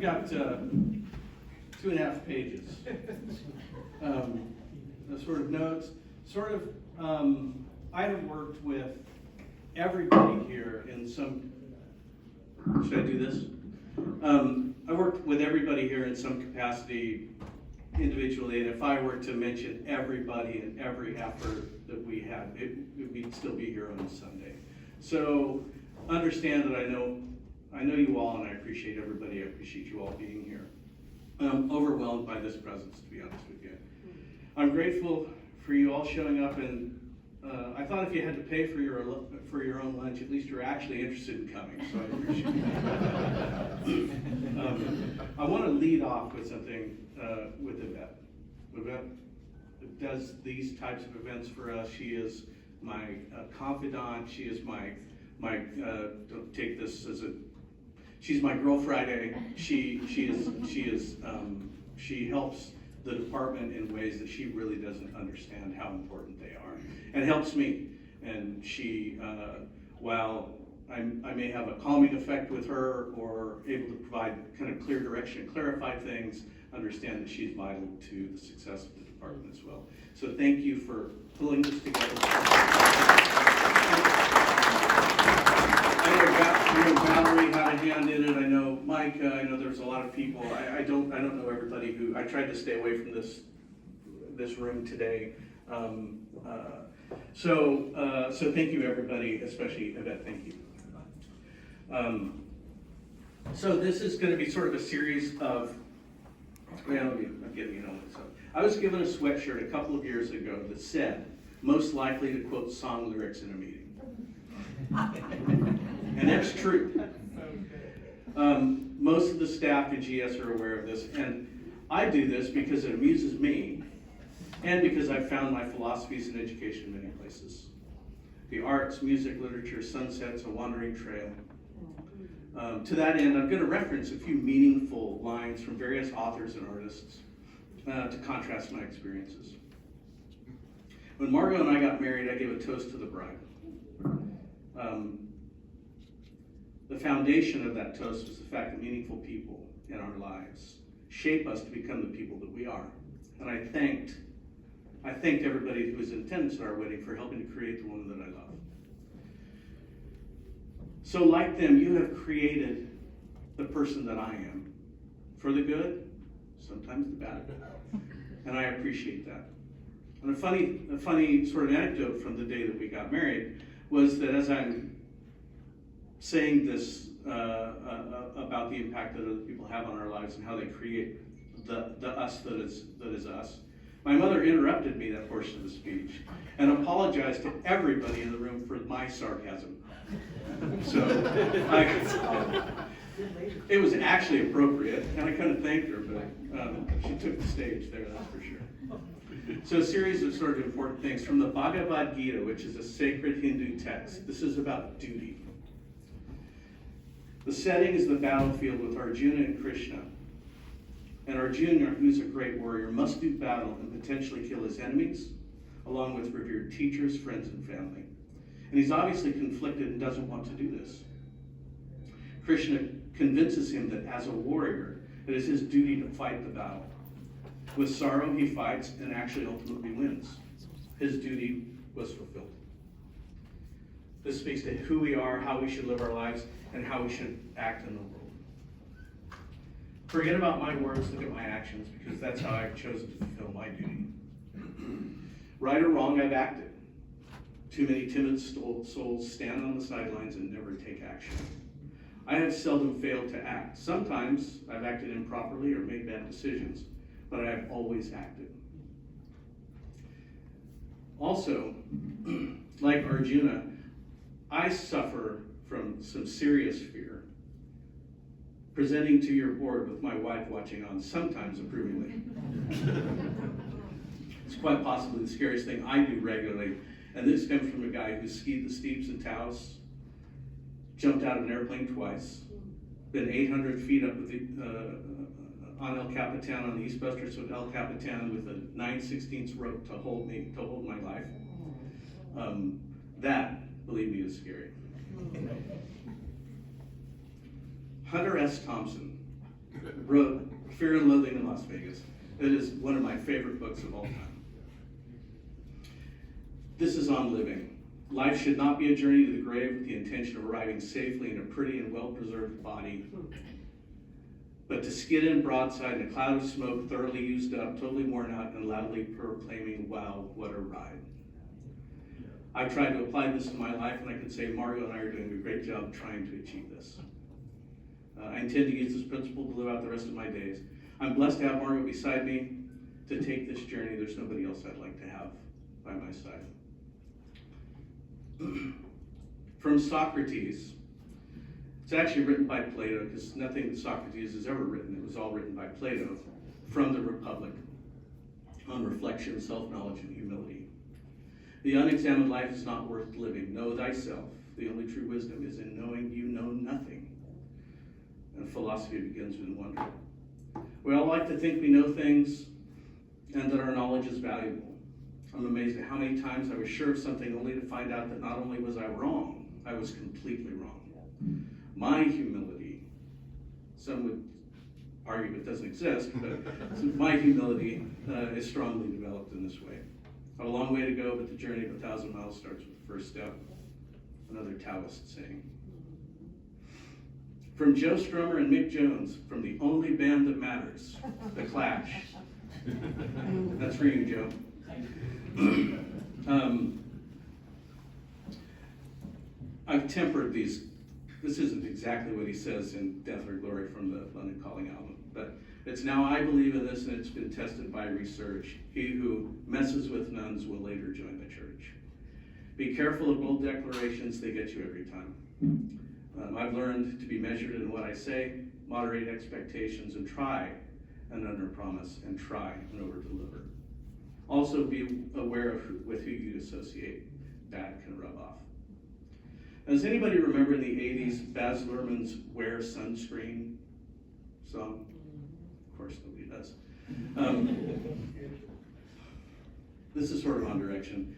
got 2.5 pages. The sort of notes, I have worked with everybody here in some, should I do this? I worked with everybody here in some capacity individually, and if I were to mention everybody and every effort that we had, we'd still be here on a Sunday. So understand that I know you all, and I appreciate everybody. I appreciate you all being here. I'm overwhelmed by this presence, to be honest with you. I'm grateful for you all showing up, and I thought if you had to pay for your own lunch, at least you're actually interested in coming, so I appreciate that. I want to lead off with something with Yvette. Yvette does these types of events for us. She is my confidant. She is my don't take this as a, she's my Girl Friday. She helps the department in ways that she really doesn't understand how important they are, and helps me. And she, while I may have a calming effect with her or able to provide kind of clear direction and clarify things, understand that she's vital to the success of the department as well. So thank you for pulling this together. I know Valerie had a hand in it. I know Mike. I know there's a lot of people. I don't know everybody who. I tried to stay away from this room today. So thank you everybody, especially Yvette. Thank you. So this is going to be sort of a series of. I'm getting it on myself. I was given a sweatshirt a couple of years ago that said, "Most likely to quote song lyrics in a meeting." And that's true. Most of the staff at GS are aware of this, and I do this because it amuses me, and because I've found my philosophies in education in many places. The arts, music, literature, sunsets, a wandering trail. To that end, I'm going to reference a few meaningful lines from various authors and artists to contrast my experiences. When Margot and I got married, I gave a toast to the bride. The foundation of that toast was the fact that meaningful people in our lives shape us to become the people that we are. And I thanked everybody who was in attendance at our wedding for helping to create the woman that I love. So like them, you have created the person that I am, for the good, sometimes the bad, and I appreciate that. And a funny sort of anecdote from the day that we got married was that as I'm saying this about the impact that other people have on our lives and how they create the us that is us, my mother interrupted me that portion of the speech and apologized to everybody in the room for my sarcasm. So it was actually appropriate, and I kind of thanked her, but she took the stage there, that's for sure. So a series of sort of important things from the Bhagavad Gita, which is a sacred Hindu text. This is about duty. The setting is the battlefield with Arjuna and Krishna. And Arjuna, who's a great warrior, must do battle and potentially kill his enemies, along with revered teachers, friends, and family. And he's obviously conflicted and doesn't want to do this. Krishna convinces him that as a warrior, it is his duty to fight the battle. With sorrow, he fights and actually ultimately wins. His duty was fulfilled. This speaks to who we are, how we should live our lives, and how we should act in the world. Forget about my words, look at my actions, because that's how I've chosen to fulfill my duty. Right or wrong, I've acted. Too many timid souls stand on the sidelines and never take action. I have seldom failed to act. Sometimes I've acted improperly or made bad decisions, but I have always acted. Also, like Arjuna, I suffer from some serious fear. Presenting to your board with my wife watching on, sometimes approvingly. It's quite possibly the scariest thing I do regularly, and this comes from a guy who skied the steeps in Taos, jumped out of an airplane twice, been 800 feet up with on El Capitan, on the east western of El Capitan, with a 9/16 rope to hold my life. That, believe me, is scary. Hunter S. Thompson wrote Fear and Loathing in Las Vegas. It is one of my favorite books of all time. This is on living. Life should not be a journey to the grave with the intention of arriving safely in a pretty and well-preserved body, but to skid in broadside in a cloud of smoke, thoroughly used up, totally worn out, and loudly proclaiming, wow, what a ride. I've tried to apply this to my life, and I can say Margot and I are doing a great job trying to achieve this. I intend to use this principle to live out the rest of my days. I'm blessed to have Margot beside me to take this journey. There's nobody else I'd like to have by my side. From Socrates. It's actually written by Plato, because nothing that Socrates has ever written, it was all written by Plato, from the Republic, on reflection, self-knowledge, and humility. The unexamined life is not worth living. Know thyself. The only true wisdom is in knowing you know nothing. And philosophy begins in wonder. We all like to think we know things and that our knowledge is valuable. I'm amazed at how many times I was sure of something only to find out that not only was I wrong, I was completely wrong. My humility, some would argue it doesn't exist, but my humility is strongly developed in this way. I have a long way to go, but the journey of 1,000 miles starts with the first step. Another Taoist saying. From Joe Strummer and Mick Jones, from the only band that matters, The Clash. That's for you, Joe. I've tempered these. This isn't exactly what he says in Death or Glory from the London Calling album, but it's now I believe in this and it's been tested by research. He who messes with nuns will later join the church. Be careful of bold declarations, they get you every time. I've learned to be measured in what I say, moderate expectations, and try and underpromise, and try and overdeliver. Also be aware of with who you associate. Bad can rub off. Does anybody remember in the 80s Baz Luhrmann's Wear Sunscreen song? Of course nobody does. This is sort of on direction.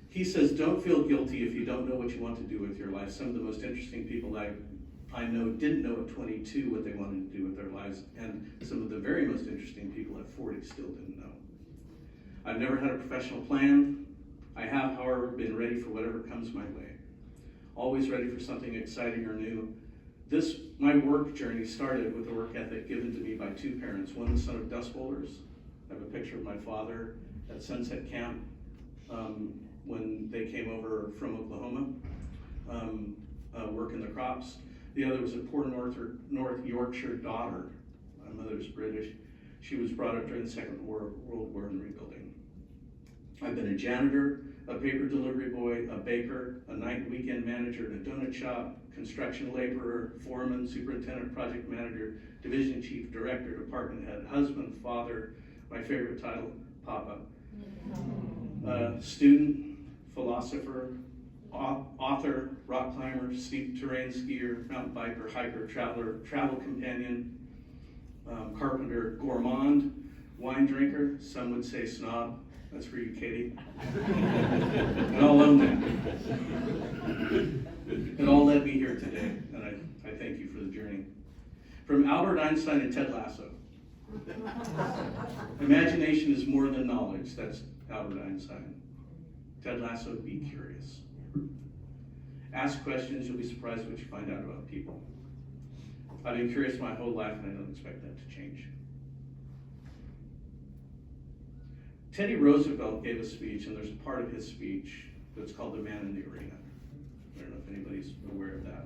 He says, don't feel guilty if you don't know what you want to do with your life. Some of the most interesting people I know didn't know at 22 what they wanted to do with their lives, and some of the very most interesting people at 40 still didn't know. I've never had a professional plan. I have, however, been ready for whatever comes my way. Always ready for something exciting or new. My work journey started with a work ethic given to me by two parents. One, the son of dust bowlers. I have a picture of my father at Sunset Camp when they came over from Oklahoma, working the crops. The other was a poor North Yorkshire daughter. My mother's British. She was brought up during the Second World War in rebuilding. I've been a janitor, a paper delivery boy, a baker, a night and weekend manager at a donut shop, construction laborer, foreman, superintendent, project manager, division chief, director, department head, husband, father, my favorite title, Papa. Student, philosopher, author, rock climber, steep terrain skier, mountain biker, hiker, traveler, travel companion, carpenter, gourmand, wine drinker, some would say snob. That's for you, Katie. And I'll own that. It all led me here today, and I thank you for the journey. From Albert Einstein and Ted Lasso. Imagination is more than knowledge. That's Albert Einstein. Ted Lasso, be curious. Ask questions, you'll be surprised what you find out about people. I've been curious my whole life, and I don't expect that to change. Teddy Roosevelt gave a speech, and there's a part of his speech that's called The Man in the Arena. I don't know if anybody's aware of that.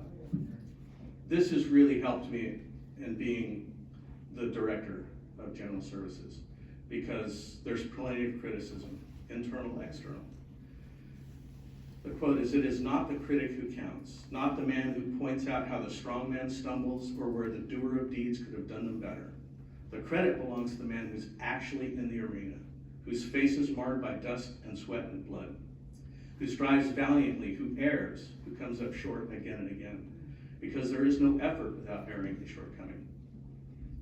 This has really helped me in being the director of General Services, because there's plenty of criticism, internal, external. The quote is, "It is not the critic who counts, not the man who points out how the strong man stumbles or where the doer of deeds could have done them better. The credit belongs to the man who's actually in the arena, whose face is marred by dust and sweat and blood, who strives valiantly, who errs, who comes up short again and again, because there is no effort without erring and shortcoming,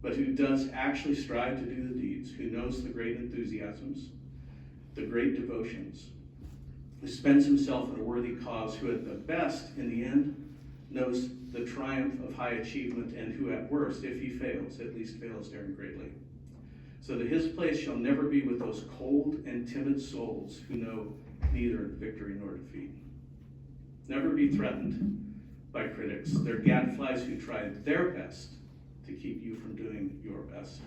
but who does actually strive to do the deeds, who knows the great enthusiasms, the great devotions, who spends himself in a worthy cause, who at the best, in the end, knows the triumph of high achievement, and who at worst, if he fails, at least fails daring greatly. So that his place shall never be with those cold and timid souls who know neither victory nor defeat. Never be threatened by critics. They're gadflies who try their best to keep you from doing your best.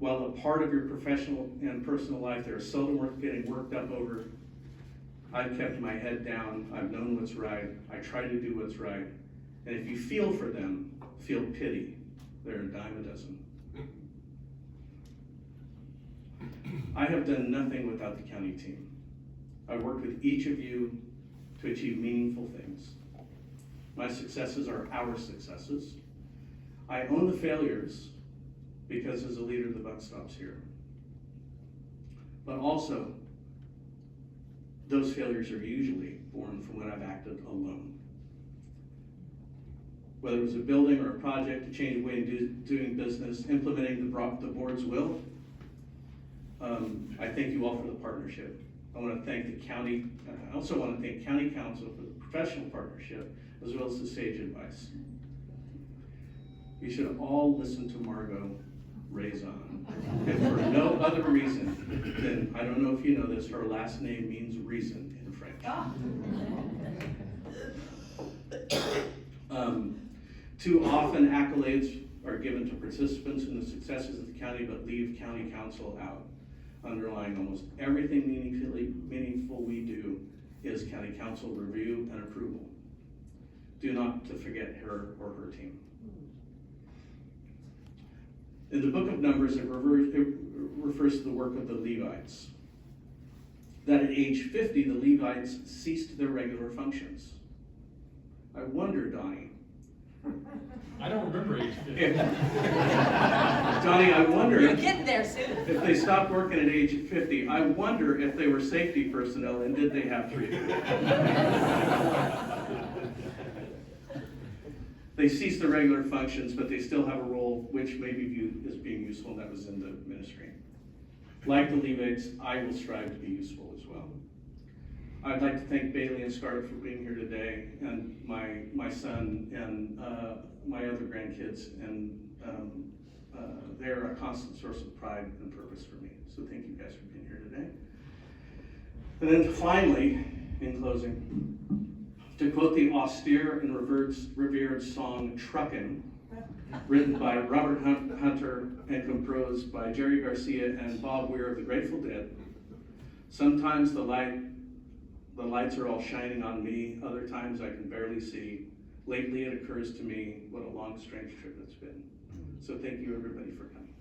While a part of your professional and personal life they're seldom worth getting worked up over, I've kept my head down. I've known what's right. I try to do what's right. And if you feel for them, feel pity. They're a dime a dozen. I have done nothing without the county team. I've worked with each of you to achieve meaningful things. My successes are our successes. I own the failures because as a leader, the buck stops here. But also, those failures are usually born from when I've acted alone. Whether it was a building or a project, a change of way of doing business, implementing the board's will, I thank you all for the partnership. I want to thank the county. I also want to thank County Council for the professional partnership, as well as the sage advice. You should all listen to Margot Raison. And for no other reason than, I don't know if you know this, her last name means reason in French. Too often accolades are given to participants in the successes of the county, but leave county council out. Underlying almost everything meaningful we do is county council review and approval. Do not to forget her or her team. In the book of Numbers, it refers to the work of the Levites. That at age 50, the Levites ceased their regular functions. I wonder, Donnie. I don't remember age 50. Donnie, I wonder. You're getting there soon. If they stopped working at age 50, I wonder if they were safety personnel and did they have treatment? They ceased their regular functions, but they still have a role which may be viewed as being useful, and that was in the ministry. Like the Levites, I will strive to be useful as well. I'd like to thank Bailey and Scarlett for being here today, and my son and my other grandkids, and they're a constant source of pride and purpose for me. So thank you guys for being here today. And then finally, in closing, to quote the austere and revered song "Truckin'," written by Robert Hunter and composed by Jerry Garcia and Bob Weir of the Grateful Dead, sometimes the lights are all shining on me, other times I can barely see. Lately it occurs to me what a long, strange trip it's been. So thank you everybody for coming.